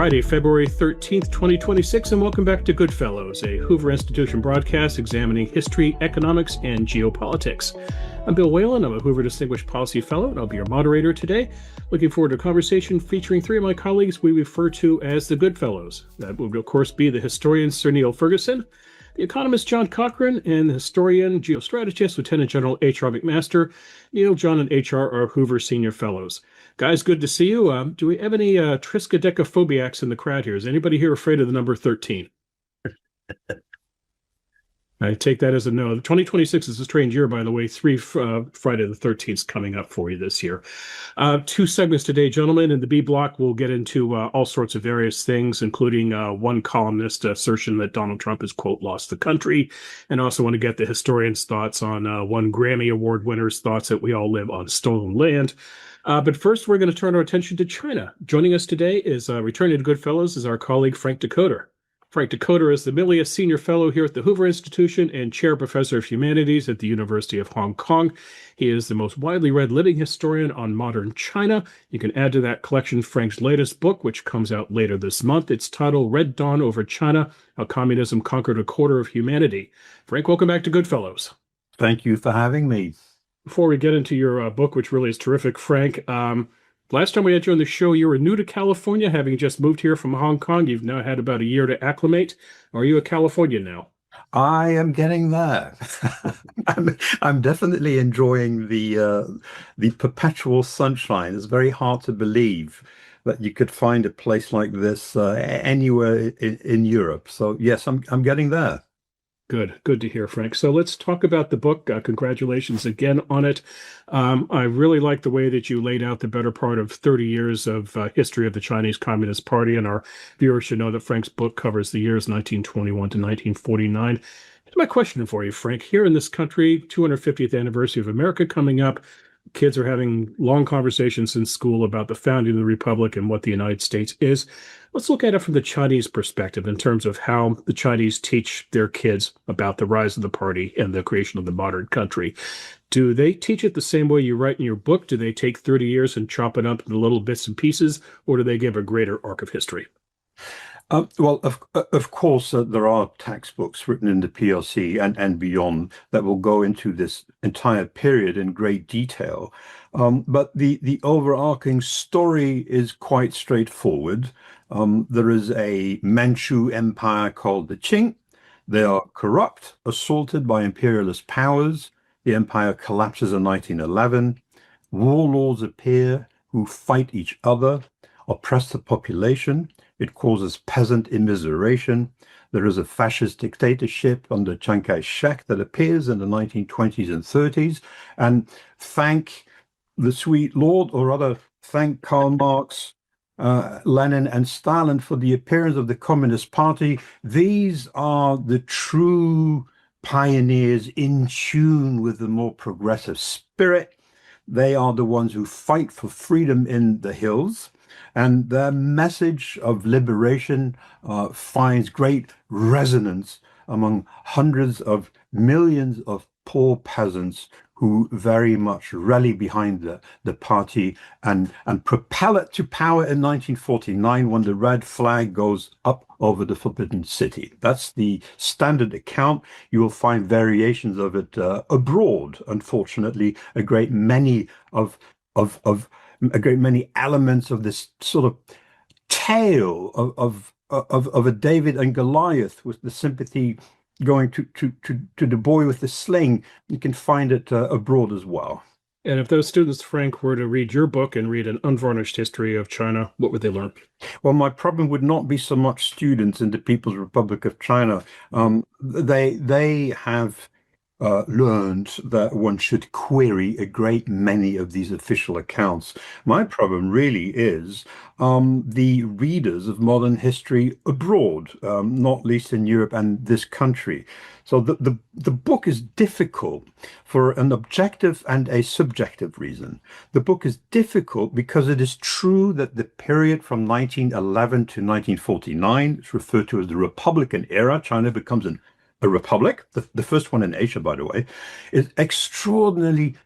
Friday, February 13th, 2026, and welcome back to Goodfellows, a Hoover Institution broadcast examining history, economics, and geopolitics. I'm Bill Whalen. I'm a Hoover Distinguished Policy Fellow, and I'll be your moderator today. Looking forward to a conversation featuring three of my colleagues we refer to as the Goodfellows. That would, of course, be the historian Sir Neil Ferguson, the economist John Cochrane, and the historian, geostrategist, Lieutenant General H.R. McMaster. Neil, John, and H.R. are Hoover Senior Fellows. Guys, good to see you. Do we have any triskaidekaphobiacs in the crowd here? Is anybody here afraid of the number 13? I take that as a no. 2026 is a strange year, by the way. Friday the 13th coming up for you this year. Two segments today, gentlemen. In the B block, we'll get into all sorts of various things, including one columnist assertion that Donald Trump has, quote, lost the country. And also want to get the historian's thoughts on one Grammy Award winner's thoughts that we all live on stolen land. But first, we're going to turn our attention to China. Joining us today is returning to Goodfellows is our colleague Frank Decoder. Frank Decoder is the Milius Senior Fellow here at the Hoover Institution and Chair Professor of Humanities at the University of Hong Kong. He is the most widely read living historian on modern China. You can add to that collection Frank's latest book, which comes out later this month. It's titled Red Dawn Over China, How Communism Conquered a Quarter of Humanity. Frank, welcome back to Goodfellows. Thank you for having me. Before we get into your book, which really is terrific, Frank, last time we had you on the show, you were new to California, having just moved here from Hong Kong. You've now had about a year to acclimate. Are you a Californian now? I am getting there. I'm definitely enjoying the perpetual sunshine. It's very hard to believe that you could find a place like this anywhere in Europe. So yes, I'm getting there. Good to hear, Frank. So let's talk about the book. Congratulations again on it. I really like the way that you laid out the better part of 30 years of history of the Chinese Communist Party, and our viewers should know that Frank's book covers the years 1921 to 1949. Here's my question for you, Frank. Here in this country, 250th anniversary of America coming up, kids are having long conversations in school about the founding of the Republic and what the United States is. Let's look at it from the Chinese perspective in terms of how the Chinese teach their kids about the rise of the party and the creation of the modern country. Do they teach it the same way you write in your book? Do they take 30 years and chop it up into little bits and pieces, or do they give a greater arc of history? Well, of course, there are textbooks written in the PRC and beyond that will go into this entire period in great detail. But the overarching story is quite straightforward. There is a Manchu empire called the Qing. They are corrupt, assaulted by imperialist powers. The empire collapses in 1911. Warlords appear who fight each other, oppress the population. It causes peasant immiseration. There is a fascist dictatorship under Chiang Kai-shek that appears in the 1920s and 30s. And thank the sweet Lord, or rather, thank Karl Marx, Lenin, and Stalin for the appearance of the Communist Party. These are the true pioneers in tune with the more progressive spirit. They are the ones who fight for freedom in the hills. And their message of liberation finds great resonance among hundreds of millions of poor peasants who very much rally behind the party and propel it to power in 1949 when the red flag goes up over the Forbidden City. That's the standard account. You will find variations of it abroad. Unfortunately, a great many elements of this sort of tale of a David and Goliath, with the sympathy going to the boy with the sling. You can find it abroad as well. And if those students, Frank, were to read your book and read an unvarnished history of China, what would they learn? Well, my problem would not be so much students in the People's Republic of China. They have learned that one should query a great many of these official accounts. My problem really is the readers of modern history abroad, not least in Europe and this country. So the book is difficult for an objective and a subjective reason. The book is difficult because it is true that the period from 1911 to 1949 is referred to as the Republican era. China becomes a republic, the first one in Asia, by the way, is extraordinarily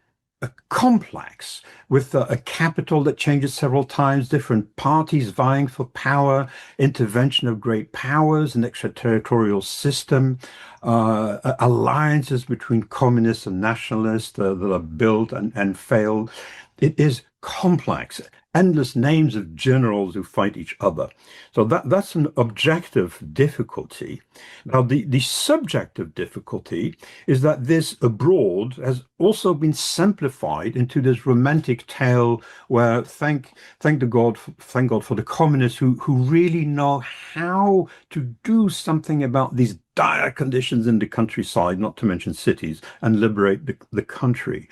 complex, with a capital that changes several times, different parties vying for power, intervention of great powers, an extraterritorial system, alliances between communists and nationalists that are built and fail. It is complex, endless names of generals who fight each other. So that's an objective difficulty. Now, the subjective difficulty is that this abroad has also been simplified into this romantic tale where thank God for the communists who really know how to do something about these dire conditions in the countryside, not to mention cities, and liberate the country.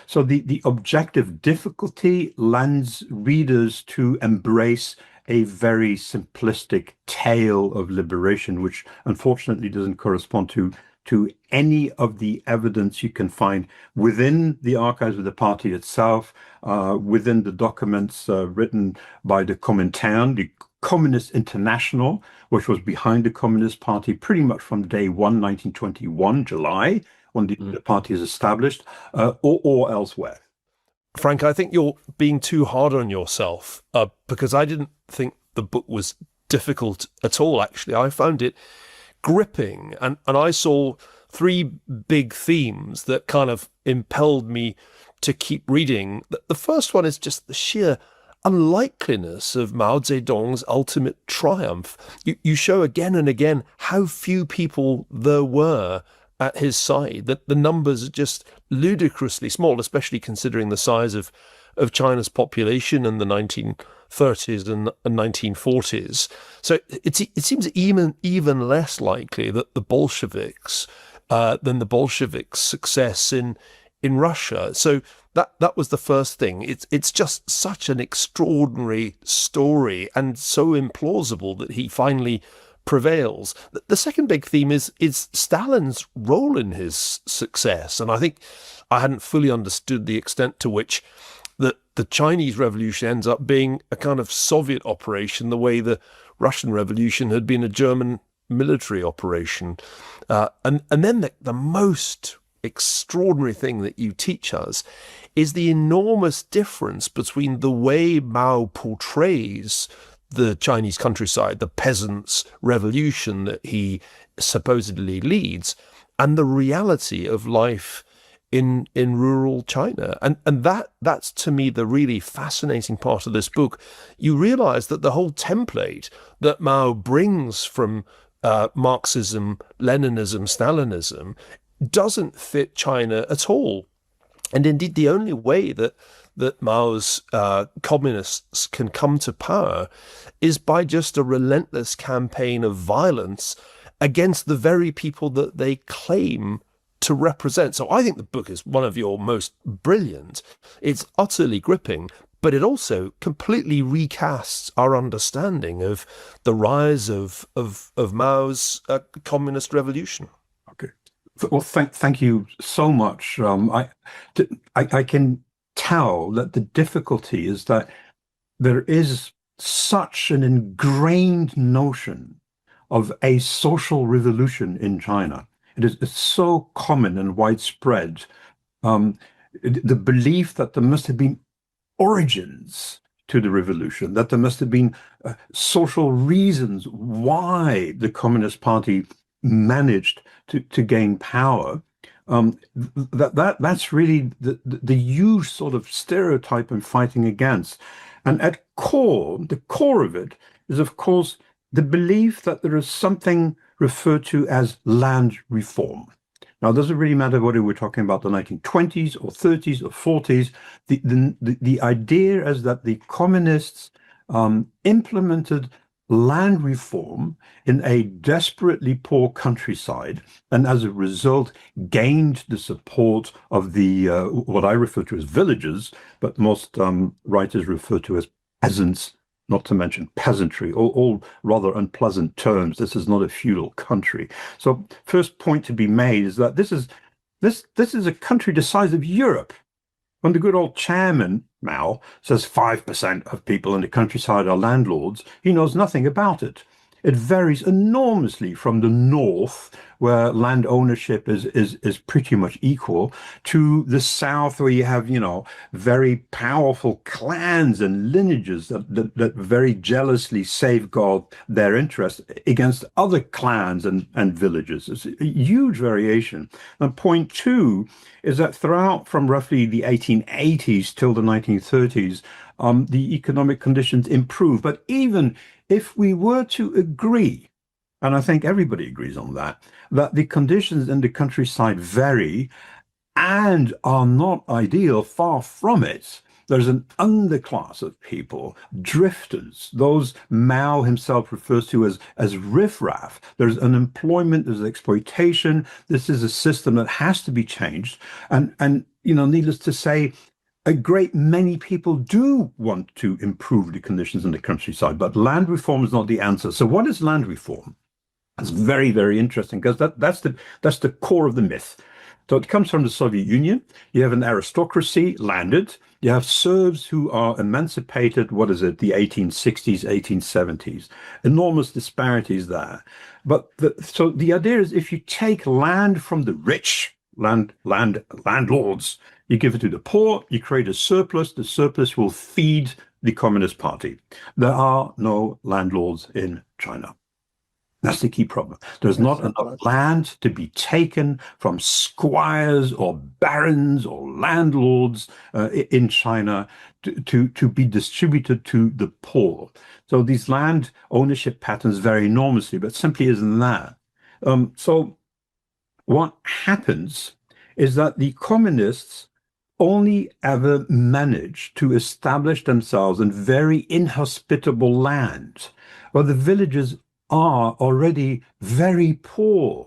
So the objective difficulty lends readers to embrace a very simplistic tale of liberation, which unfortunately doesn't correspond to any of the evidence you can find within the archives of the party itself, within the documents written by the Comintern, the Communist International, which was behind the Communist Party pretty much from day one, 1921, July, when the party is established, or elsewhere. Frank, I think you're being too hard on yourself, because I didn't think the book was difficult at all, actually. I found it gripping, and I saw three big themes that kind of impelled me to keep reading. The first one is just the sheer unlikeliness of Mao Zedong's ultimate triumph. You show again and again how few people there were at his side, that the numbers are just ludicrously small, especially considering the size of China's population in the 1930s and 1940s. So it seems even less likely that the Bolsheviks than the Bolsheviks' success in Russia. So that was the first thing. It's just such an extraordinary story and so implausible that he finally prevails. The second big theme is Stalin's role in his success, and I think I hadn't fully understood the extent to which the Chinese Revolution ends up being a kind of Soviet operation, the way the Russian Revolution had been a German military operation. And then the most extraordinary thing that you teach us is the enormous difference between the way Mao portrays the Chinese countryside, the peasants' revolution that he supposedly leads, and the reality of life in rural China. And that's to me the really fascinating part of this book. You realize that the whole template that Mao brings from Marxism, Leninism, Stalinism doesn't fit China at all. And indeed, the only way that Mao's communists can come to power is by just a relentless campaign of violence against the very people that they claim to represent. So I think the book is one of your most brilliant. It's utterly gripping, but it also completely recasts our understanding of the rise of Mao's communist revolution. Okay. Well, thank you so much. I can tell that the difficulty is that there is such an ingrained notion of a social revolution in China. It's so common and widespread. The belief that there must have been origins to the revolution, that there must have been social reasons why the Communist Party managed to gain power. That's really the huge sort of stereotype I'm fighting against. And the core of it is, of course, the belief that there is something referred to as land reform. Now, it doesn't really matter whether we're talking about the 1920s or 30s or 40s. The idea is that the communists implemented land reform in a desperately poor countryside, and as a result gained the support of the what I refer to as villagers, but most writers refer to as peasants, not to mention peasantry, all rather unpleasant terms. This is not a feudal country. So first point to be made is that this is a country the size of Europe. When the good old chairman, Mao, says 5% of people in the countryside are landlords, he knows nothing about it. It varies enormously from the north, where land ownership is pretty much equal, to the south, where you have, very powerful clans and lineages that very jealously safeguard their interests against other clans and villages. It's a huge variation. And point two is that throughout from roughly the 1880s till the 1930s, the economic conditions improved. But even if we were to agree, and I think everybody agrees on that the conditions in the countryside vary and are not ideal, far from it. There's an underclass of people, drifters, those Mao himself refers to as riffraff. There's unemployment, there's exploitation. This is a system that has to be changed. And needless to say, a great many people do want to improve the conditions in the countryside, but land reform is not the answer. So what is land reform? It's very, very interesting, because that's the core of the myth. So it comes from the Soviet Union. You have an aristocracy landed. You have Serbs who are emancipated, the 1860s, 1870s. Enormous disparities there. But so the idea is, if you take land from the rich, landlords, you give it to the poor, you create a surplus, the surplus will feed the Communist Party. There are no landlords in China. That's the key problem. There's not enough land to be taken from squires or barons or landlords in China to be distributed to the poor. So these land ownership patterns vary enormously, but simply isn't that. So what happens is that the communists only ever manage to establish themselves in very inhospitable land, where the villagers are already very poor,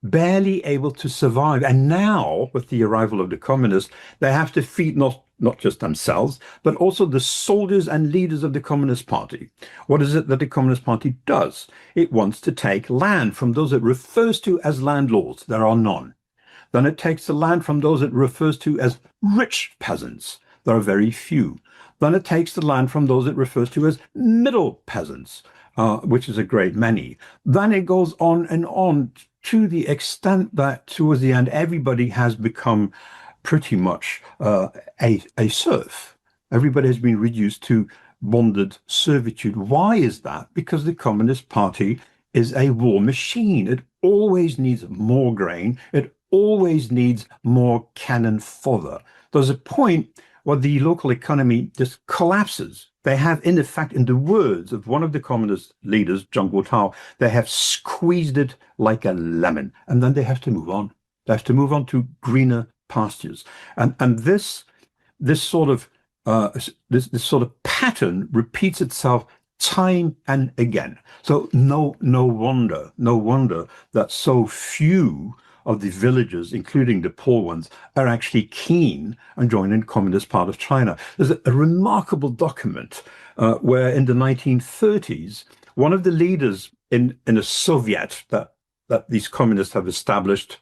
barely able to survive. And now, with the arrival of the communists, they have to feed not just themselves, but also the soldiers and leaders of the Communist Party. What is it that the Communist Party does? It wants to take land from those it refers to as landlords. There are none. Then it takes the land from those it refers to as rich peasants. There are very few. Then it takes the land from those it refers to as middle peasants, which is a great many. Then it goes on and on, to the extent that towards the end, everybody has become pretty much a serf. Everybody has been reduced to bonded servitude. Why is that? Because the Communist Party is a war machine. It always needs more grain. It always needs more cannon fodder. There's a point where the local economy just collapses. They have, in effect, in the words of one of the communist leaders, Zhang Guotao, they have squeezed it like a lemon, and then they have to move on. They have to move on to greener pastures, and this sort of pattern repeats itself time and again. So no wonder that so few of the villagers, including the poor ones, are actually keen on joining the Communist part of China. There's a remarkable document where in the 1930s, one of the leaders in a Soviet that these communists have established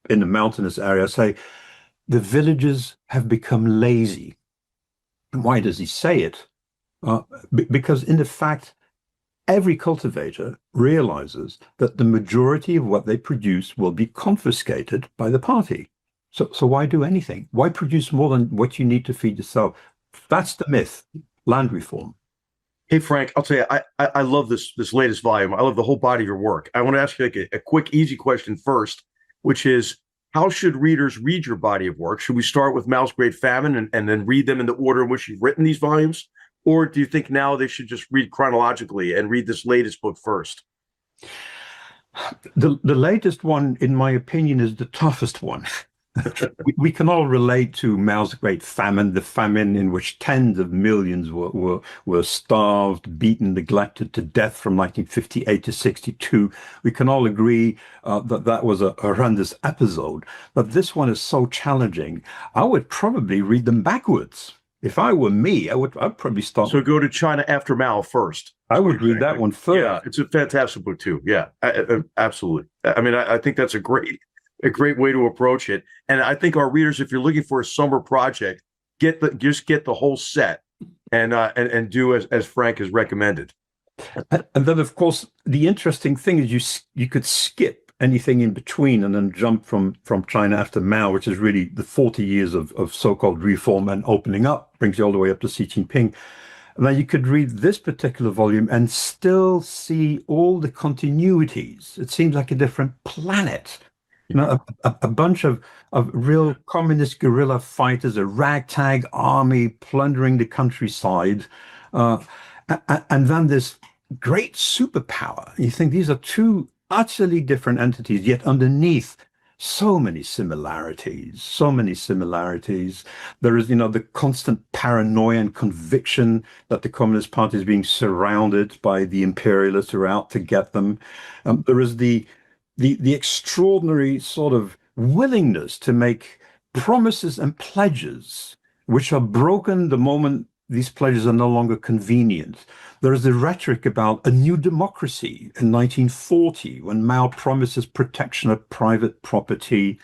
in the mountainous area say, the villagers have become lazy. And why does he say it? Because in fact, every cultivator realizes that the majority of what they produce will be confiscated by the party. So why do anything? Why produce more than what you need to feed yourself? That's the myth, land reform. Hey, Frank, I'll tell you, I love this latest volume. I love the whole body of your work. I want to ask you like a quick, easy question first, which is, how should readers read your body of work? Should we start with Mao's Great Famine and then read them in the order in which you've written these volumes? Or do you think now they should just read chronologically and read this latest book first? The latest one, in my opinion, is the toughest one. we can all relate to Mao's Great Famine, the famine in which tens of millions were starved, beaten, neglected to death from 1958 to 62. We can all agree that was a horrendous episode. But this one is so challenging. I would probably read them backwards. If I were me, I'd probably start. So go to China after Mao first. I would read that one first. Yeah, it's a fantastic book too. Yeah, absolutely. I mean, I think that's a great way to approach it. And I think our readers, if you're looking for a summer project, just get the whole set and do as Frank has recommended. And then, of course, the interesting thing is you could skip anything in between and then jump from China after Mao, which is really the 40 years of so-called reform and opening up, brings you all the way up to Xi Jinping. And then you could read this particular volume and still see all the continuities. It seems like a different planet. You know, a bunch of real communist guerrilla fighters, a ragtag army plundering the countryside, and then this great superpower. You think these are two utterly different entities, yet underneath so many similarities, so many similarities. There is, the constant paranoia and conviction that the Communist Party is being surrounded by the imperialists who are out to get them. There is the extraordinary sort of willingness to make promises and pledges which are broken the moment these pledges are no longer convenient. There is the rhetoric about a new democracy in 1940 when Mao promises protection of private property,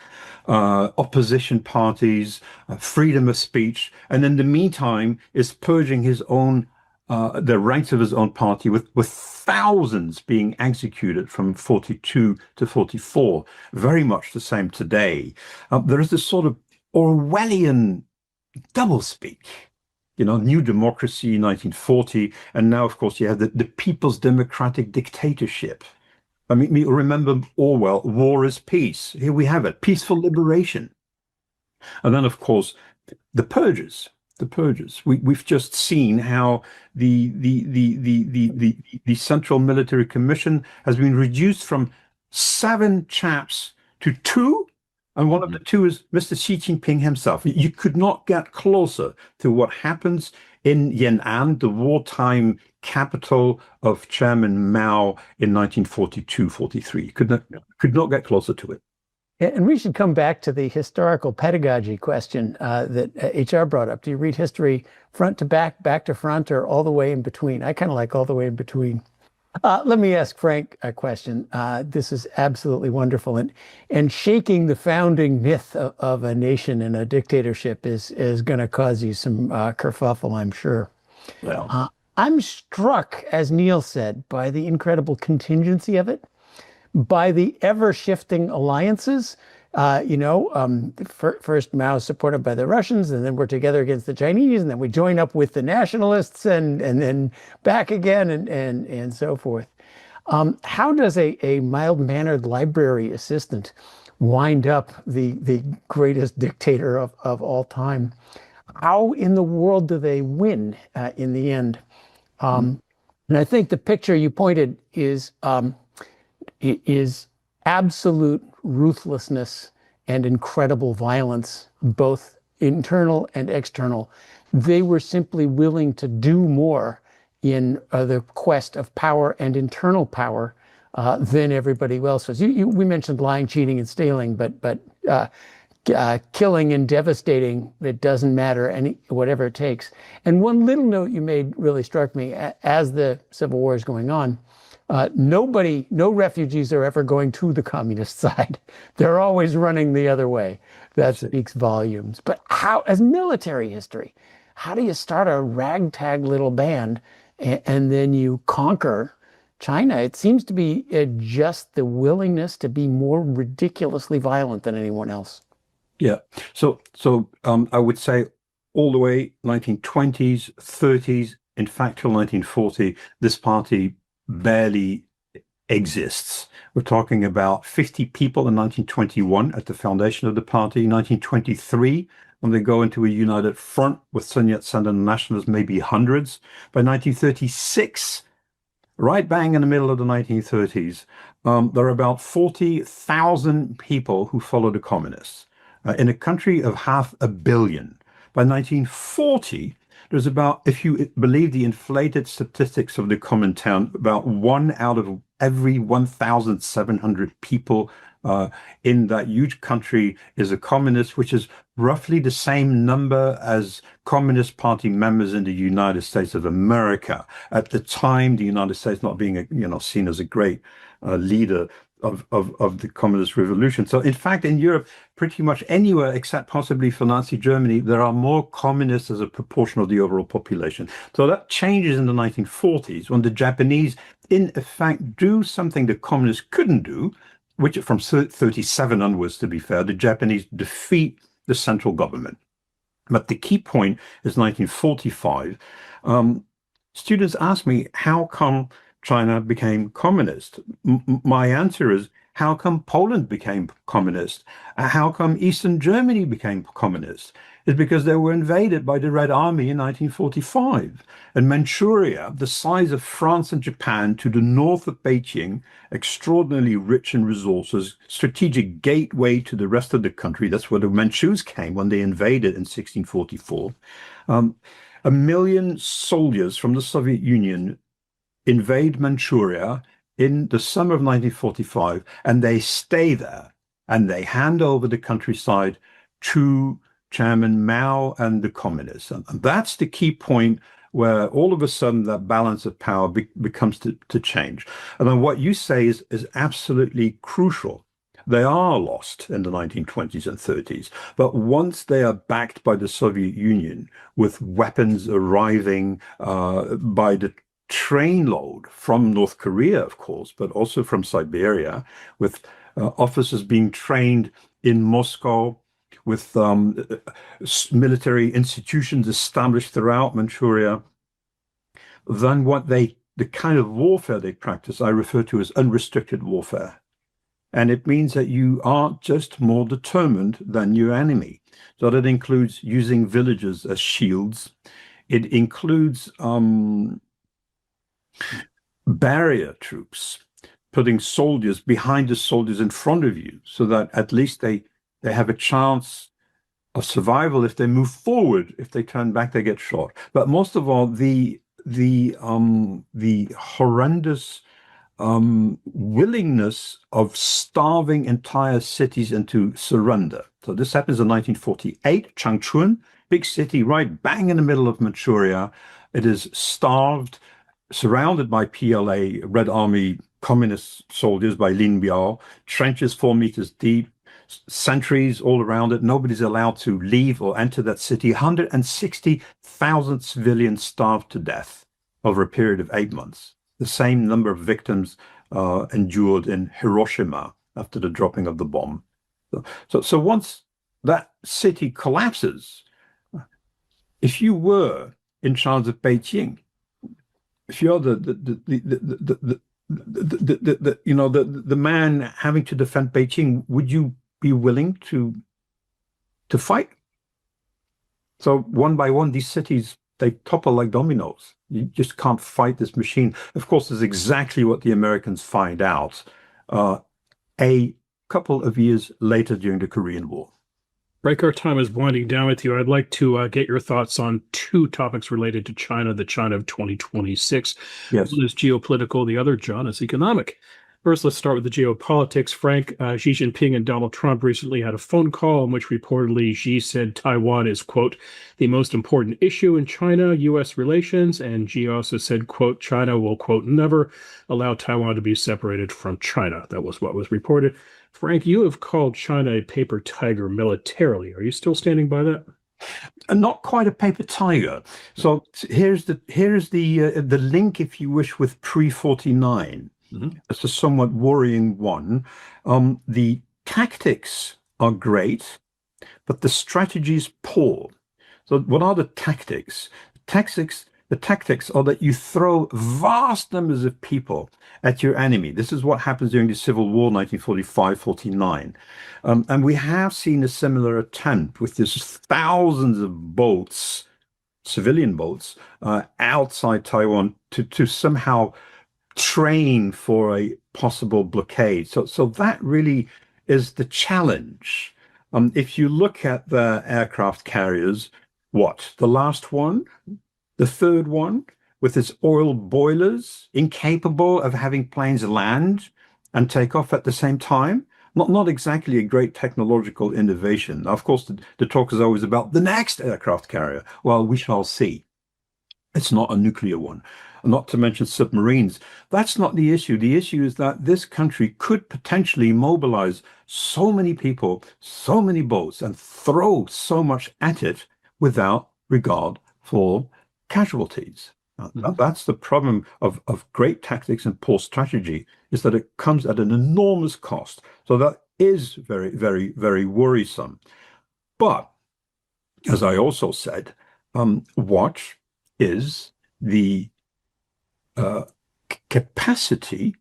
opposition parties, freedom of speech, and in the meantime is purging his own the ranks of his own party with thousands being executed from 42 to 44. Very much the same today. There is this sort of Orwellian doublespeak. New democracy, 1940, and now, of course, you have the People's Democratic Dictatorship. I mean, remember Orwell, war is peace. Here we have it, peaceful liberation. And then, of course, the purges. The purges. We've just seen how the Central Military Commission has been reduced from 7 chaps to 2. And one of the 2 is Mr. Xi Jinping himself. You could not get closer to what happens in Yan'an, the wartime capital of Chairman Mao in 1942-43. Could not get closer to it. And we should come back to the historical pedagogy question that HR brought up. Do you read history front to back, back to front, or all the way in between? I kind of like all the way in between. Let me ask Frank a question. This is absolutely wonderful. And shaking the founding myth of a nation in a dictatorship is going to cause you some kerfuffle, I'm sure. Well, I'm struck, as Neil said, by the incredible contingency of it, by the ever-shifting alliances. First Mao is supported by the Russians, and then we're together against the Chinese, and then we join up with the nationalists, and then back again, and so forth. How does a mild-mannered library assistant wind up the greatest dictator of all time? How in the world do they win in the end? And I think the picture you pointed is absolute ruthlessness and incredible violence, both internal and external. They were simply willing to do more in the quest of power and internal power than everybody else was. We mentioned lying, cheating, and stealing, but killing and devastating, it doesn't matter, whatever it takes. And one little note you made really struck me. As the Civil War is going on, no refugees are ever going to the communist side. They're always running the other way. That speaks volumes. But how, as military history, how do you start a ragtag little band and then you conquer China? It seems to be just the willingness to be more ridiculously violent than anyone else. Yeah. So I would say all the way 1920s, 30s, in fact, till 1940, this party barely exists. We're talking about 50 people in 1921 at the foundation of the party. 1923, when they go into a united front with Sun Yat-sen and the nationalists, maybe hundreds. By 1936, right bang in the middle of the 1930s, there are about 40,000 people who follow the communists in a country of 500 million. By 1940, there's about, if you believe the inflated statistics of the Comintern, about 1 out of every 1,700 people in that huge country is a communist, which is roughly the same number as Communist Party members in the United States of America. At the time, the United States not being seen as a great leader of the Communist Revolution. So in fact, in Europe, pretty much anywhere except possibly for Nazi Germany, there are more communists as a proportion of the overall population. So that changes in the 1940s when the Japanese, in effect, do something the communists couldn't do, which from 37 onwards, to be fair, the Japanese defeat the central government. But the key point is 1945. Students ask me, how come China became communist? My answer is, how come Poland became communist? How come Eastern Germany became communist? It's because they were invaded by the Red Army in 1945. And Manchuria, the size of France and Japan to the north of Beijing, extraordinarily rich in resources, strategic gateway to the rest of the country. That's where the Manchus came when they invaded in 1644. 1 million soldiers from the Soviet Union invade Manchuria in the summer of 1945, and they stay there, and they hand over the countryside to Chairman Mao and the communists. And that's the key point where all of a sudden that balance of power becomes to change. And then what you say is absolutely crucial. They are lost in the 1920s and 30s, but once they are backed by the Soviet Union with weapons arriving by the trainload from North Korea, of course, but also from Siberia, with officers being trained in Moscow, with military institutions established throughout Manchuria, then the kind of warfare they practice, I refer to as unrestricted warfare. And it means that you are just more determined than your enemy. So that includes using villages as shields. It includes barrier troops, putting soldiers behind the soldiers in front of you, so that at least they have a chance of survival. If they move forward, if they turn back, they get shot. But most of all, the horrendous willingness of starving entire cities into surrender. So this happens in 1948, Changchun, big city right bang in the middle of Manchuria. It is starved, surrounded by PLA, Red Army communist soldiers by Lin Biao, trenches 4 meters deep, sentries all around it. Nobody's allowed to leave or enter that city. 160,000 civilians starved to death over a period of 8 months. The same number of victims endured in Hiroshima after the dropping of the bomb. So once that city collapses, if you were in charge of Beijing, if you're the man having to defend Beijing, would you be willing to fight? So one by one, these cities, they topple like dominoes. You just can't fight this machine. Of course, this is exactly what the Americans find out a couple of years later during the Korean War. Frank, our time is winding down with you. I'd like to get your thoughts on two topics related to China, the China of 2026. Yes. One is geopolitical, the other, John, is economic. First, let's start with the geopolitics. Frank, Xi Jinping and Donald Trump recently had a phone call in which reportedly Xi said Taiwan is, quote, the most important issue in China-U.S. relations, and Xi also said, quote, China will, quote, never allow Taiwan to be separated from China. That was what was reported. Frank, you have called China a paper tiger militarily. Are you still standing by that? Not quite a paper tiger. So here's the link, if you wish, with pre-49. Mm-hmm. It's a somewhat worrying one. The tactics are great, but the strategy is poor. So what are the tactics? The tactics are that you throw vast numbers of people at your enemy. This is what happens during the Civil War, 1945-49. And we have seen a similar attempt with this thousands of boats, civilian boats, outside Taiwan to somehow train for a possible blockade. So that really is the challenge. If you look at the aircraft carriers, the last one, the third one, with its oil boilers, incapable of having planes land and take off at the same time, not exactly a great technological innovation. Of course, the talk is always about the next aircraft carrier. Well, we shall see. It's not a nuclear one. not to mention submarines. That's not the issue. The issue is that this country could potentially mobilize so many people, so many boats, and throw so much at it without regard for casualties. That's the problem of great tactics and poor strategy, is that it comes at an enormous cost. So that is very, very, very worrisome. But as I also said, what is the capacity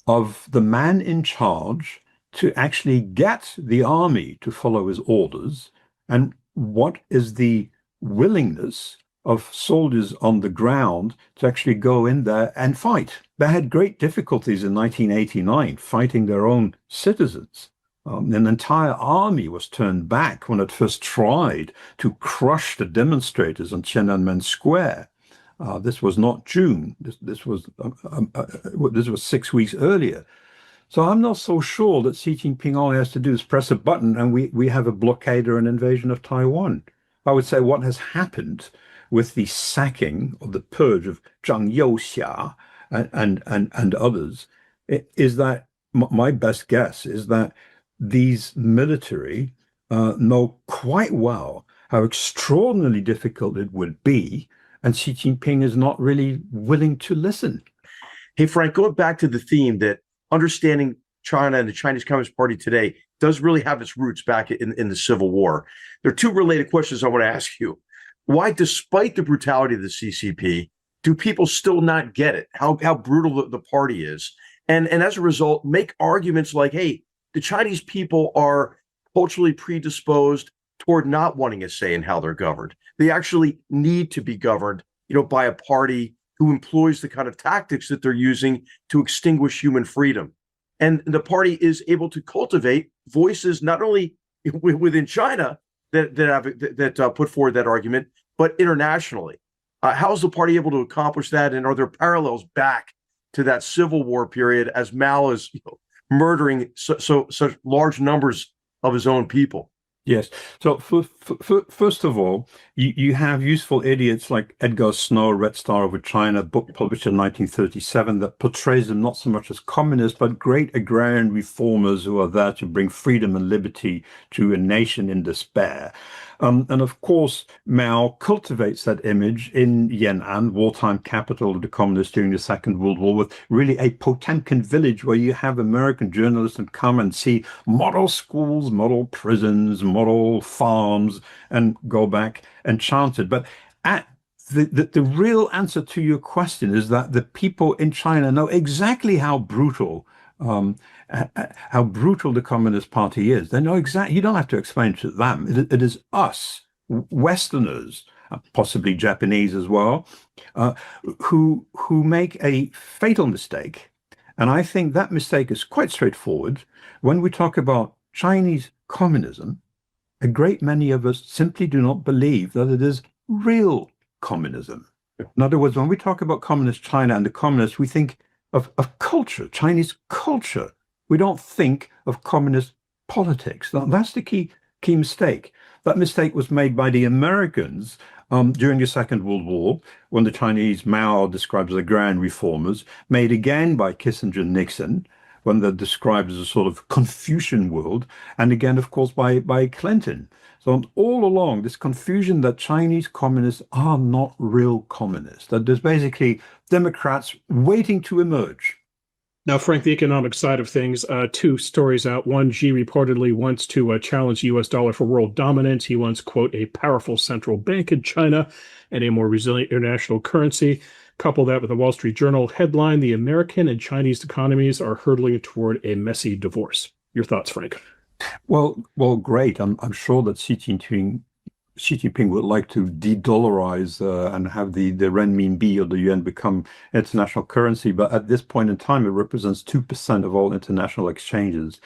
of the man in charge to actually get the army to follow his orders, and what is the willingness of soldiers on the ground to actually go in there and fight? They had great difficulties in 1989 fighting their own citizens. An entire army was turned back when it first tried to crush the demonstrators on Tiananmen Square. This was not June. This was 6 weeks earlier. So I'm not so sure that Xi Jinping all he has to do is press a button and we have a blockade or an invasion of Taiwan. I would say what has happened with the sacking or the purge of Zhang Youxia and others is that my best guess is that these military know quite well how extraordinarily difficult it would be, and Xi Jinping is not really willing to listen. Hey, Frank, going back to the theme that understanding China and the Chinese Communist Party today does really have its roots back in the Civil War. There are two related questions I want to ask you. Why, despite the brutality of the CCP, do people still not get it? How brutal the party is? And as a result, make arguments like, hey, the Chinese people are culturally predisposed toward not wanting a say in how they're governed. They actually need to be governed, by a party who employs the kind of tactics that they're using to extinguish human freedom. And the party is able to cultivate voices not only within China that put forward that argument, but internationally. How is the party able to accomplish that? And are there parallels back to that Civil War period as Mao is murdering such large numbers of his own people? Yes. So first of all, you have useful idiots like Edgar Snow, Red Star Over China, a book published in 1937 that portrays them not so much as communists, but great agrarian reformers who are there to bring freedom and liberty to a nation in despair. And of course, Mao cultivates that image in Yan'an, wartime capital of the communists during the Second World War, with really a Potemkin village where you have American journalists and come and see model schools, model prisons, model farms, and go back and chant it. But the real answer to your question is that the people in China know exactly how brutal the Communist Party is. They know exactly. You don't have to explain it to them. It is us, Westerners, possibly Japanese as well, who make a fatal mistake. And I think that mistake is quite straightforward. When we talk about Chinese communism, a great many of us simply do not believe that it is real communism. In other words, when we talk about communist China and the communists, we think of culture, Chinese culture. We don't think of communist politics. That's the key mistake. That mistake was made by the Americans during the Second World War, when the Chinese Mao describes as agrarian reformers, made again by Kissinger and Nixon, when they're described as a sort of Confucian world, and again, of course, by Clinton. So all along, this confusion that Chinese communists are not real communists, that there's basically Democrats waiting to emerge. Now, Frank, the economic side of things, two stories out. One, Xi reportedly wants to challenge the U.S. dollar for world dominance. He wants, quote, a powerful central bank in China and a more resilient international currency. Couple that with a Wall Street Journal headline, the American and Chinese economies are hurtling toward a messy divorce. Your thoughts, Frank? Well, great. I'm sure that Xi Jinping would like to de-dollarize and have the renminbi or the yuan become international currency, but at this point in time, it represents 2% of all international exchanges.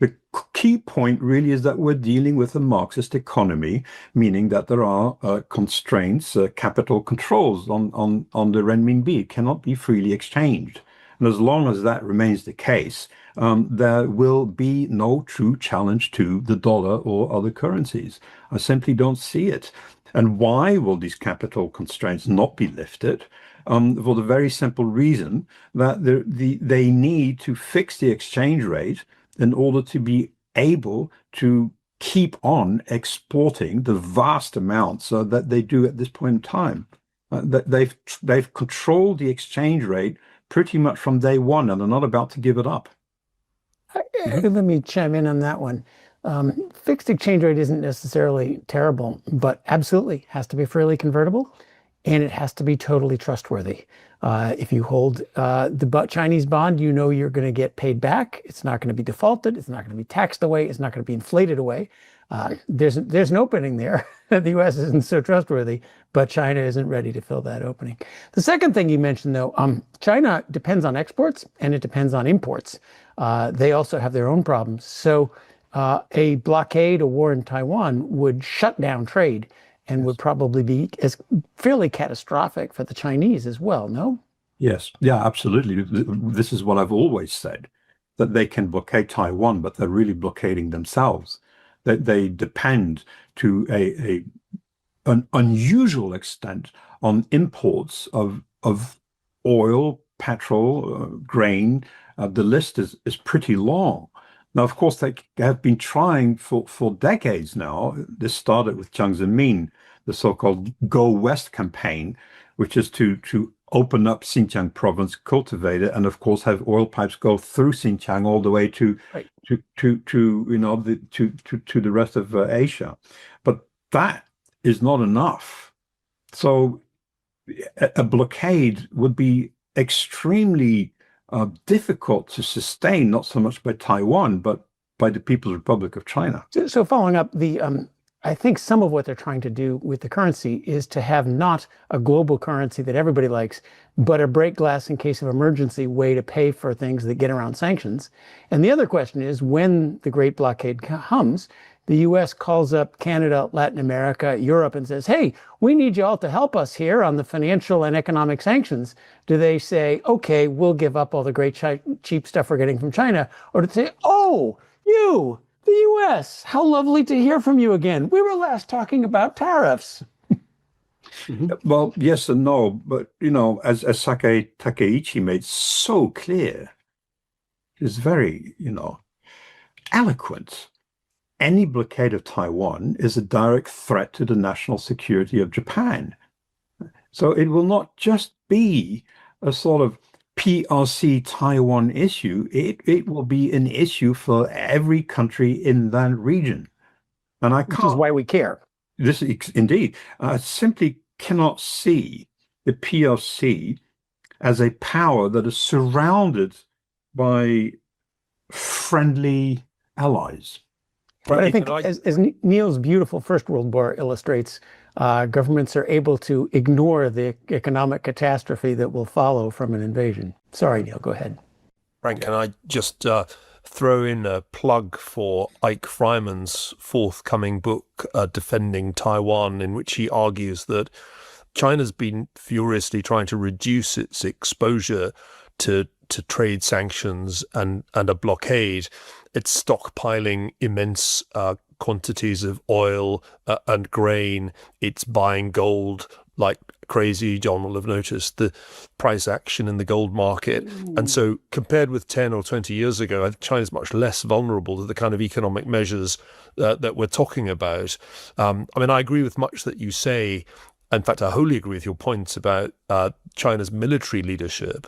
The key point really is that we're dealing with a Marxist economy, meaning that there are constraints, capital controls on the renminbi. It cannot be freely exchanged. And as long as that remains the case, there will be no true challenge to the dollar or other currencies. I simply don't see it. And why will these capital constraints not be lifted? For the very simple reason that they need to fix the exchange rate in order to be able to keep on exporting the vast amounts that they do at this point in time. They've controlled the exchange rate pretty much from day one, and they're not about to give it up. Let me chime in on that one. Fixed exchange rate isn't necessarily terrible, but absolutely has to be freely convertible, and it has to be totally trustworthy. If you hold the Chinese bond, you know you're going to get paid back. It's not going to be defaulted. It's not going to be taxed away. It's not going to be inflated away. There's an opening there. The U.S. isn't so trustworthy, but China isn't ready to fill that opening. The second thing you mentioned, though, China depends on exports and it depends on imports. They also have their own problems. So a blockade, a war in Taiwan would shut down trade and would probably be fairly catastrophic for the Chinese as well, no? Yes, yeah, absolutely. This is what I've always said, that they can blockade Taiwan, but they're really blockading themselves. That they depend to an unusual extent on imports of oil, petrol, grain. The list is pretty long. Now, of course, they have been trying for decades now. This started with Jiang Zemin, the so-called Go West campaign, which is to open up Xinjiang province, cultivate it, and of course have oil pipes go through Xinjiang all the way to the rest of Asia. But that is not enough. So a blockade would be extremely difficult to sustain, not so much by Taiwan, but by the People's Republic of China. So following up, I think some of what they're trying to do with the currency is to have not a global currency that everybody likes, but a break glass in case of emergency way to pay for things that get around sanctions. And the other question is, when the Great Blockade comes, the U.S. calls up Canada, Latin America, Europe, and says, hey, we need you all to help us here on the financial and economic sanctions. Do they say, okay, we'll give up all the great cheap stuff we're getting from China? Or do they say, oh, you, the U.S., how lovely to hear from you again. We were last talking about tariffs. Well, yes and no, but, as Sakae Takeichi made so clear, is very, eloquent. Any blockade of Taiwan is a direct threat to the national security of Japan. So it will not just be a sort of PRC Taiwan issue. It will be an issue for every country in that region. And which is why we care. This is indeed. I simply cannot see the PRC as a power that is surrounded by friendly allies. But I think, as Neil's beautiful First World War illustrates, governments are able to ignore the economic catastrophe that will follow from an invasion. Sorry, Neil, go ahead. Frank, can I just throw in a plug for Ike Fryman's forthcoming book, Defending Taiwan, in which he argues that China's been furiously trying to reduce its exposure to trade sanctions and a blockade. It's stockpiling immense quantities of oil and grain. It's buying gold like crazy. John will have noticed the price action in the gold market. And so compared with 10 or 20 years ago, China's much less vulnerable to the kind of economic measures that we're talking about. I agree with much that you say. In fact, I wholly agree with your points about China's military leadership.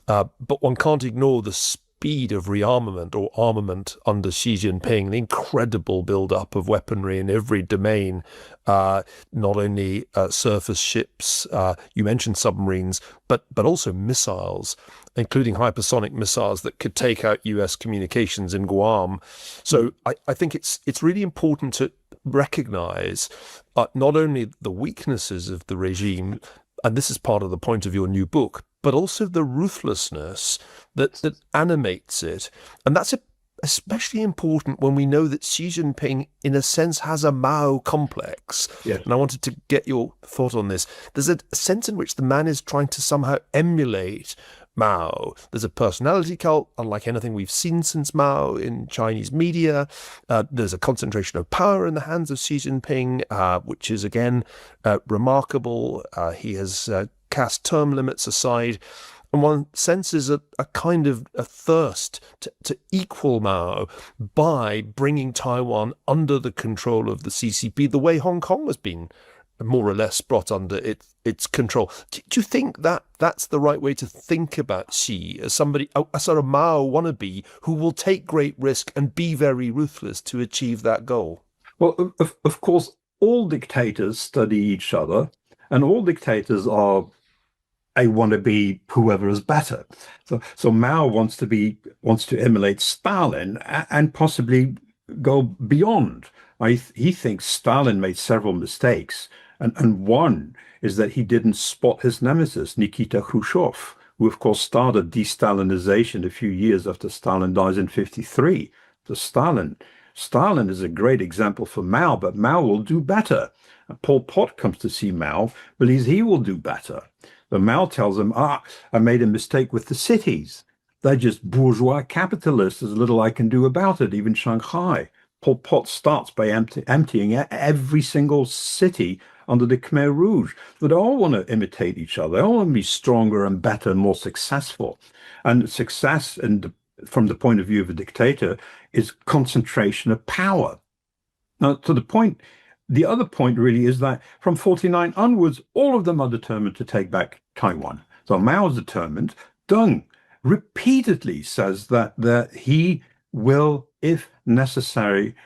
But one can't ignore the speed of rearmament or armament under Xi Jinping, the incredible build-up of weaponry in every domain, not only surface ships, you mentioned submarines, but also missiles, including hypersonic missiles that could take out US communications in Guam. So I think it's really important to recognize not only the weaknesses of the regime, and this is part of the point of your new book, but also the ruthlessness that animates it. And that's especially important when we know that Xi Jinping, in a sense, has a Mao complex. Yes. And I wanted to get your thought on this. There's a sense in which the man is trying to somehow emulate Mao. There's a personality cult, unlike anything we've seen since Mao in Chinese media. There's a concentration of power in the hands of Xi Jinping, which is, again, remarkable. He has cast term limits aside. And one senses a kind of a thirst to equal Mao by bringing Taiwan under the control of the CCP, the way Hong Kong has been more or less brought under its control. Do you think that that's the right way to think about Xi as somebody, a sort of Mao wannabe who will take great risk and be very ruthless to achieve that goal? Well, of course, all dictators study each other, and all dictators are I want to be whoever is better. So Mao wants to emulate Stalin and possibly go beyond. He thinks Stalin made several mistakes, and one is that he didn't spot his nemesis, Nikita Khrushchev, who of course started de-Stalinization a few years after Stalin dies in 1953. So Stalin is a great example for Mao, but Mao will do better. Pol Pot comes to see Mao, believes he will do better. But Mao tells him, I made a mistake with the cities. They're just bourgeois capitalists. There's little I can do about it, even Shanghai. Pol Pot starts by emptying every single city under the Khmer Rouge. So they all want to imitate each other. They all want to be stronger and better and more successful. And success, from the point of view of a dictator, is concentration of power. Now, to the point... The other point really is that from 1949 onwards, all of them are determined to take back Taiwan. So Mao is determined. Deng repeatedly says that he will, if necessary,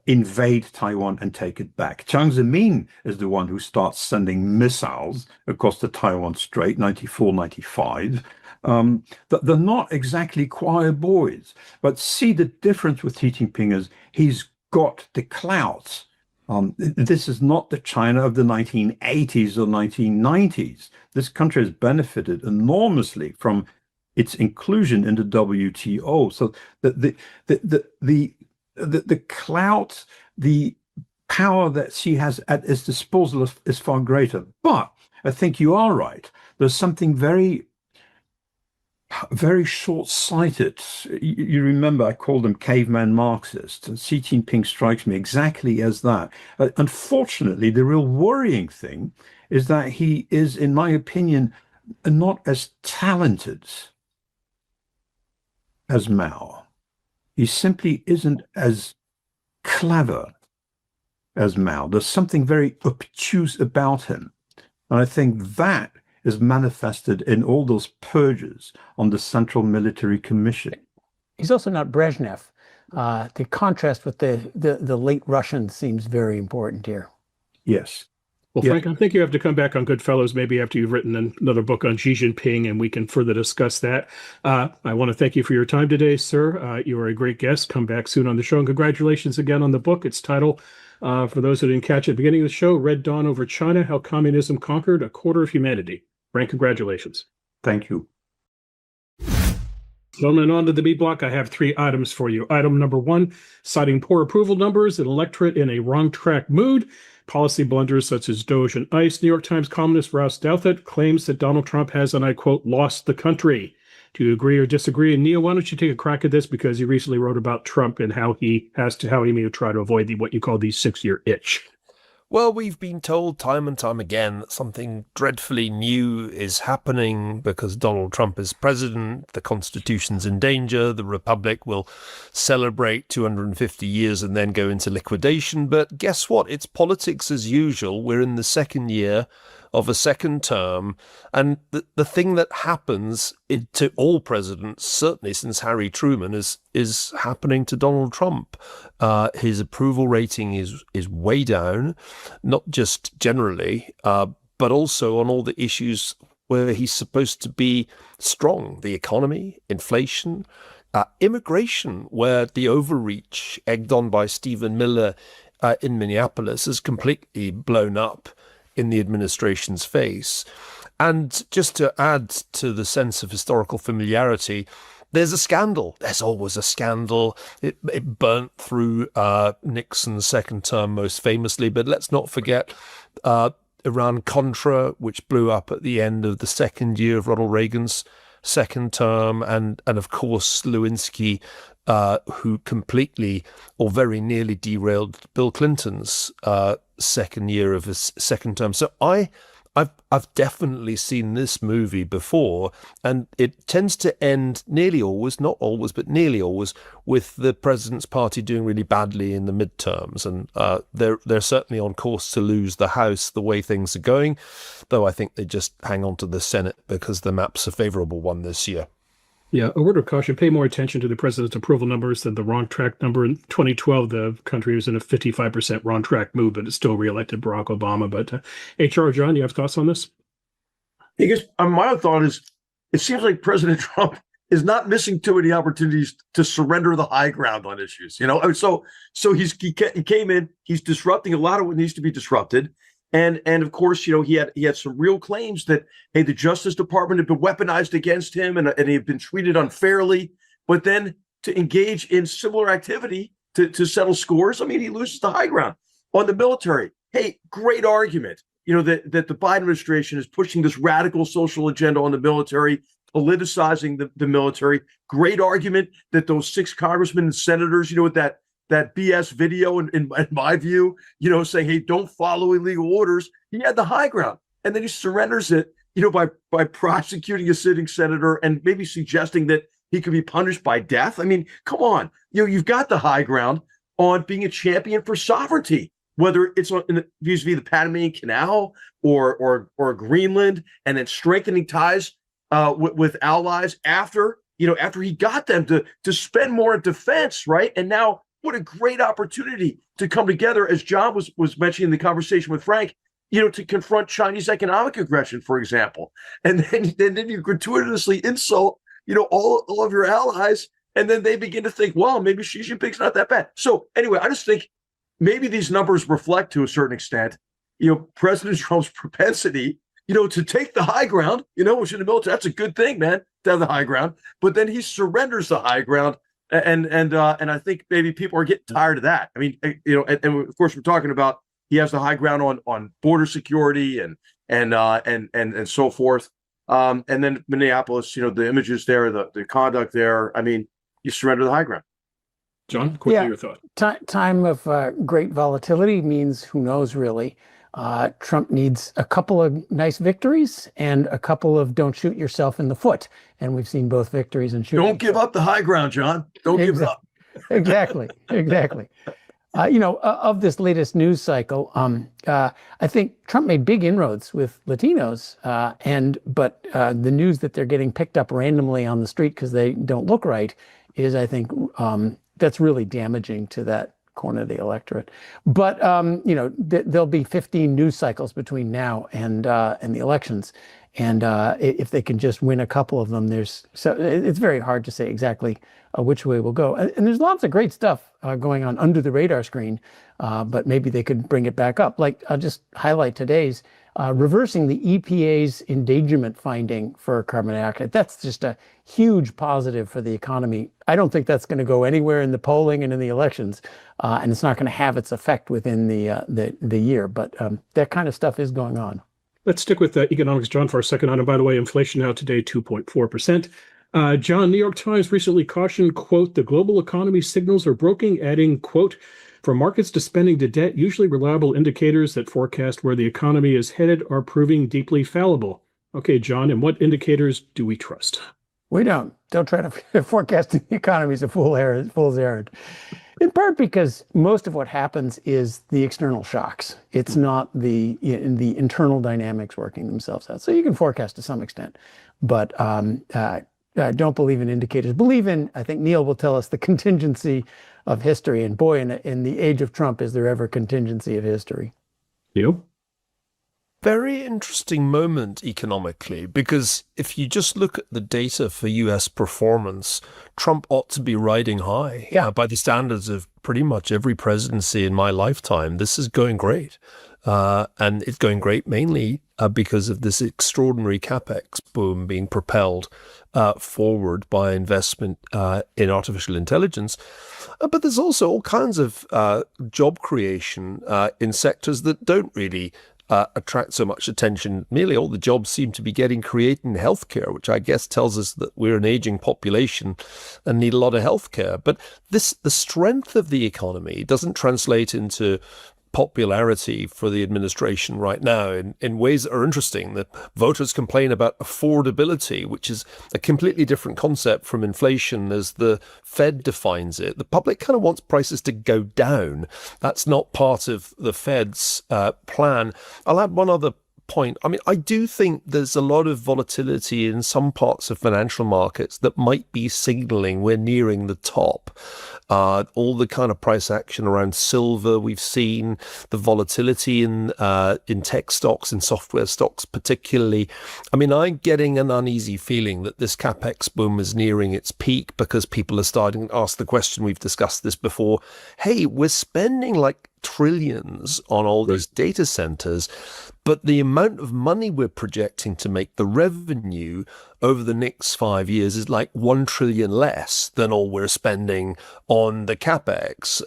invade Taiwan and take it back. Jiang Zemin is the one who starts sending missiles across the Taiwan Strait, 94, 95. They're not exactly choir boys, but see the difference with Xi Jinping is he's got the clout. This is not the China of the 1980s or 1990s. This country has benefited enormously from its inclusion in the WTO. So the clout, the power that she has at its disposal is far greater. But I think you are right. There's something very short-sighted. You remember I called them caveman Marxists, and Xi Jinping strikes me exactly as that. Unfortunately, the real worrying thing is that he is, in my opinion, not as talented as Mao. He simply isn't as clever as Mao. There's something very obtuse about him. And I think that is manifested in all those purges on the Central Military Commission. He's also not Brezhnev. The contrast with the late Russians seems very important here. Yes. Well, Frank, I think you have to come back on Goodfellows maybe after you've written another book on Xi Jinping, and we can further discuss that. I want to thank you for your time today, sir. You are a great guest. Come back soon on the show. And congratulations again on the book. Its title, for those who didn't catch it at the beginning of the show, Red Dawn Over China, How Communism Conquered a Quarter of Humanity. Frank, congratulations. Thank you. Gentlemen, on to the B block. I have 3 items for you. Item number 1, citing poor approval numbers, an electorate in a wrong track mood, policy blunders such as Doge and ICE. New York Times columnist Rouse Douthat claims that Donald Trump has, and I quote, lost the country. Do you agree or disagree? And Neil, why don't you take a crack at this, because you recently wrote about Trump and how he may try to avoid what you call the 6-year itch. Well, we've been told time and time again that something dreadfully new is happening because Donald Trump is president, the Constitution's in danger, the Republic will celebrate 250 years and then go into liquidation. But guess what? It's politics as usual. We're in the 2nd year of a 2nd term. And the thing that happens to all presidents, certainly since Harry Truman, is happening to Donald Trump. His approval rating is way down, not just generally, but also on all the issues where he's supposed to be strong. The economy, inflation, immigration, where the overreach egged on by Stephen Miller in Minneapolis has completely blown up in the administration's face. And just to add to the sense of historical familiarity, there's a scandal. There's always a scandal. It burnt through Nixon's 2nd term most famously, but let's not forget Iran-Contra, which blew up at the end of the 2nd year of Ronald Reagan's second term, and of course Lewinsky, who completely or very nearly derailed Bill Clinton's second year of his second term. So I've definitely seen this movie before, and it tends to end nearly always, not always, but nearly always, with the president's party doing really badly in the midterms, and they're certainly on course to lose the House the way things are going, though I think they just hang on to the Senate because the map's a favorable one this year. Yeah, a word of caution, pay more attention to the president's approval numbers than the wrong track number. In 2012, the country was in a 55% wrong track move, but it still reelected Barack Obama. But HR, John, do you have thoughts on this? I guess my thought is, it seems like President Trump is not missing too many opportunities to surrender the high ground on issues. So he came in, he's disrupting a lot of what needs to be disrupted. And of course, he had some real claims that, hey, the Justice Department had been weaponized against him and he had been treated unfairly. But then to engage in similar activity to settle scores, I mean, he loses the high ground. On the military, hey, great argument, that the Biden administration is pushing this radical social agenda on the military, politicizing the military. Great argument that those 6 congressmen and senators, with that BS video, in my view, saying, hey, don't follow illegal orders. He had the high ground. And then he surrenders it, by prosecuting a sitting senator and maybe suggesting that he could be punished by death. I mean, come on. You've got the high ground on being a champion for sovereignty, whether it's vis-a-vis the Panamanian Canal or Greenland, and then strengthening ties with allies after he got them to spend more in defense, right? And now, what a great opportunity to come together, as John was mentioning in the conversation with Frank, to confront Chinese economic aggression, for example. And then you gratuitously insult, all of your allies, and then they begin to think, well, maybe Xi Jinping's not that bad. So anyway, I just think maybe these numbers reflect, to a certain extent, President Trump's propensity, to take the high ground, which in the military, that's a good thing, man, to have the high ground. But then he surrenders the high ground. And I think maybe people are getting tired of that. I mean, and of course we're talking about, he has the high ground on border security and so forth. And then Minneapolis, the images there, the conduct there. I mean, you surrender the high ground. John, quickly your thought. Time of great volatility means who knows, really. Trump needs a couple of nice victories and a couple of don't shoot yourself in the foot. And we've seen both victories and shooting. Don't give up the high ground, John. Don't give it up. Exactly. Of this latest news cycle, I think Trump made big inroads with Latinos, but the news that they're getting picked up randomly on the street because they don't look right is, I think, that's really damaging to that corner of the electorate. But there'll be 15 news cycles between now and the elections, and if they can just win a couple of them, it's very hard to say exactly which way we'll go. And there's lots of great stuff going on under the radar screen, but maybe they could bring it back up. Like, I'll just highlight today's reversing the EPA's endangerment finding for carbon dioxide. That's just a huge positive for the economy. I don't think that's going to go anywhere in the polling and in the elections, and it's not going to have its effect within the year. But that kind of stuff is going on. Let's stick with economics, John, for a second. And by the way, inflation now today, 2.4%. John, New York Times recently cautioned, quote, the global economy signals are broken, adding, quote, from markets to spending to debt, usually reliable indicators that forecast where the economy is headed are proving deeply fallible. Okay, John, and what indicators do we trust? We don't. Don't try to forecast the economy is a fool's errand. In part because most of what happens is the external shocks. It's not the internal dynamics working themselves out. So you can forecast to some extent, but don't believe in indicators. Believe in, I think Neil will tell us, the contingency of history. And boy, in the age of Trump, is there ever contingency of history? Neil? Very interesting moment economically, because if you just look at the data for US performance, Trump ought to be riding high. Yeah. By the standards of pretty much every presidency in my lifetime, this is going great. And it's going great mainly because of this extraordinary capex boom being propelled forward by investment in artificial intelligence. But there's also all kinds of job creation in sectors that don't really attract so much attention. Nearly all the jobs seem to be getting created in healthcare, which I guess tells us that we're an aging population and need a lot of healthcare. But the strength of the economy doesn't translate into popularity for the administration right now in ways that are interesting. That voters complain about affordability, which is a completely different concept from inflation as the Fed defines it. The public kind of wants prices to go down. That's not part of the Fed's plan. I'll add one other point. I mean, I do think there's a lot of volatility in some parts of financial markets that might be signaling we're nearing the top. All the kind of price action around silver we've seen, the volatility in tech stocks and software stocks particularly. I mean, I'm getting an uneasy feeling that this capex boom is nearing its peak because people are starting to ask the question, we've discussed this before, hey, we're spending like trillions on all these data centers, but the amount of money we're projecting to make, the revenue over the next 5 years is like 1 trillion less than all we're spending on the capex.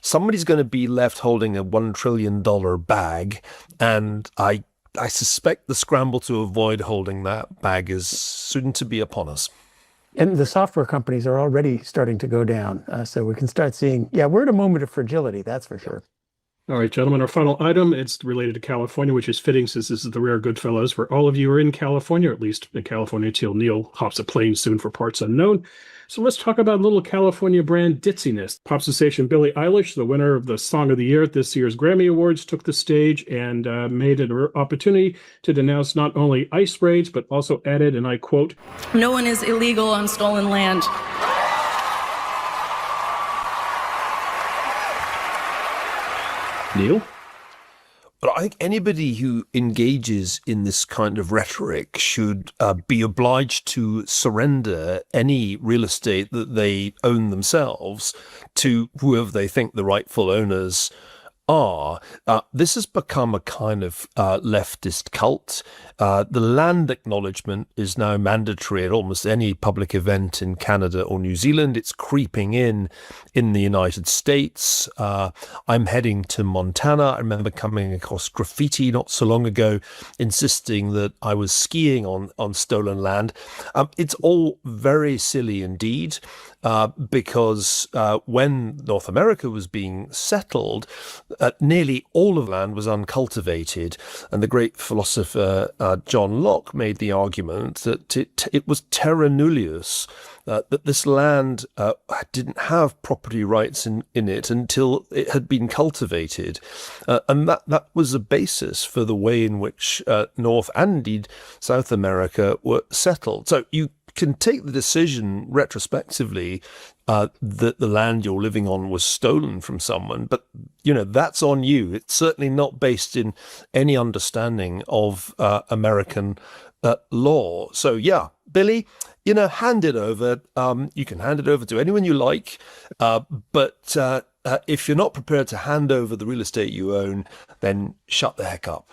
Somebody's going to be left holding a $1 trillion bag, and I suspect the scramble to avoid holding that bag is soon to be upon us. And the software companies are already starting to go down. So we can start seeing, we're at a moment of fragility, that's for sure. All right, gentlemen, our final item, it's related to California, which is fitting since this is the rare Goodfellows, where all of you are in California, or at least in California until Neil hops a plane soon for parts unknown. So let's talk about a little California brand ditziness. Pop sensation Billie Eilish, the winner of the Song of the Year at this year's Grammy Awards, took the stage and made it an opportunity to denounce not only ICE raids, but also added, and I quote, "No one is illegal on stolen land." Neil? But I think anybody who engages in this kind of rhetoric should be obliged to surrender any real estate that they own themselves to whoever they think the rightful owners are. This has become a kind of leftist cult. The land acknowledgement is now mandatory at almost any public event in Canada or New Zealand. It's creeping in the United States. I'm heading to Montana. I remember coming across graffiti not so long ago insisting that I was skiing on stolen land. It's all very silly indeed. Because when North America was being settled, nearly all of land was uncultivated. And the great philosopher John Locke made the argument that it was terra nullius, that this land didn't have property rights in it until it had been cultivated. And that was the basis for the way in which North and indeed South America were settled. So you can take the decision retrospectively that the land you're living on was stolen from someone, but that's on you. It's certainly not based in any understanding of American law. So Billy, hand it over. You can hand it over to anyone you like, but if you're not prepared to hand over the real estate you own, then shut the heck up.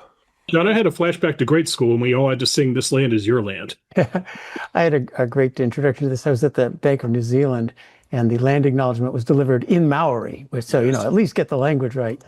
John, I had a flashback to grade school when we all had to sing "This Land Is Your Land." I had a great introduction to this. I was at the Bank of New Zealand, and the land acknowledgement was delivered in Maori, so at least get the language right.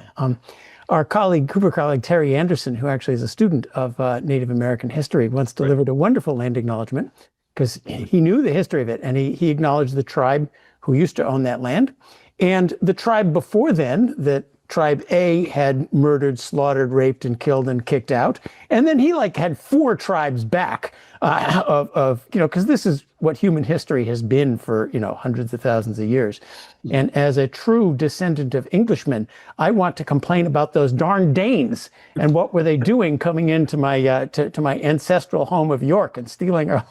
Our Cooper colleague Terry Anderson, who actually is a student of Native American history, once delivered a wonderful land acknowledgement because he knew the history of it, and he acknowledged the tribe who used to own that land, and the tribe before then that Tribe A had murdered, slaughtered, raped, and killed and kicked out. And then he had 4 tribes back because this is what human history has been for, hundreds of thousands of years. And as a true descendant of Englishmen, I want to complain about those darn Danes and what were they doing coming into my to my ancestral home of York and stealing our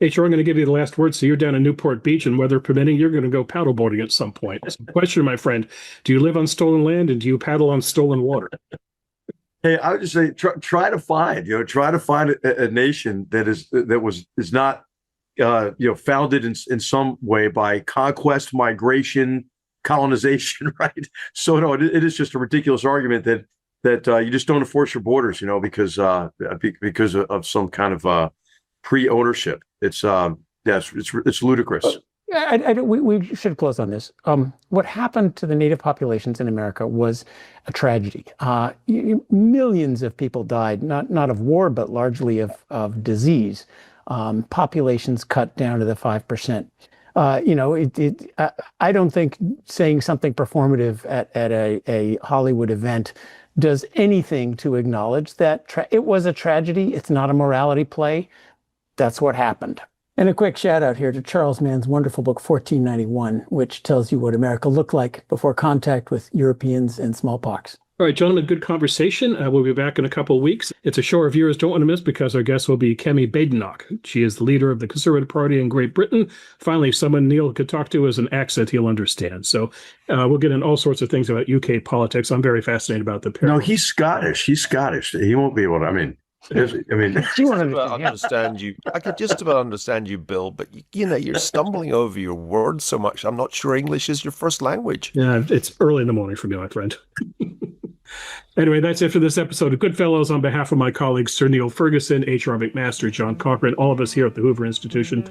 Hey, sure, I'm going to give you the last word. So you're down in Newport Beach, and weather permitting, you're going to go paddleboarding at some point. So question, my friend, do you live on stolen land and do you paddle on stolen water? Hey, I would just say try to find a nation that is not founded in some way by conquest, migration, colonization, right? So no, it is just a ridiculous argument that you just don't enforce your borders, because of some kind of pre-ownership. It's ludicrous. We should close on this. What happened to the native populations in America was a tragedy. Millions of people died, not of war, but largely of disease. Populations cut down to the 5%. I don't think saying something performative at a Hollywood event does anything to acknowledge that it was a tragedy. It's not a morality play. That's what happened. And a quick shout out here to Charles Mann's wonderful book, 1491, which tells you what America looked like before contact with Europeans and smallpox. All right, gentlemen, good conversation. We'll be back in a couple of weeks. It's a show our viewers don't want to miss because our guest will be Kemi Badenoch. She is the leader of the Conservative Party in Great Britain. Finally, someone Neil could talk to as an accent he'll understand. So we'll get in all sorts of things about UK politics. I'm very fascinated about the pair. No, he's Scottish. He's Scottish. He won't be able to. I mean, understand you. I could just about understand you, Bill, but you're stumbling over your words so much. I'm not sure English is your first language. Yeah, it's early in the morning for me, my friend. Anyway, that's it for this episode of Goodfellows. On behalf of my colleagues, Sir Neil Ferguson, H.R. McMaster, John Cochran, all of us here at the Hoover Institution,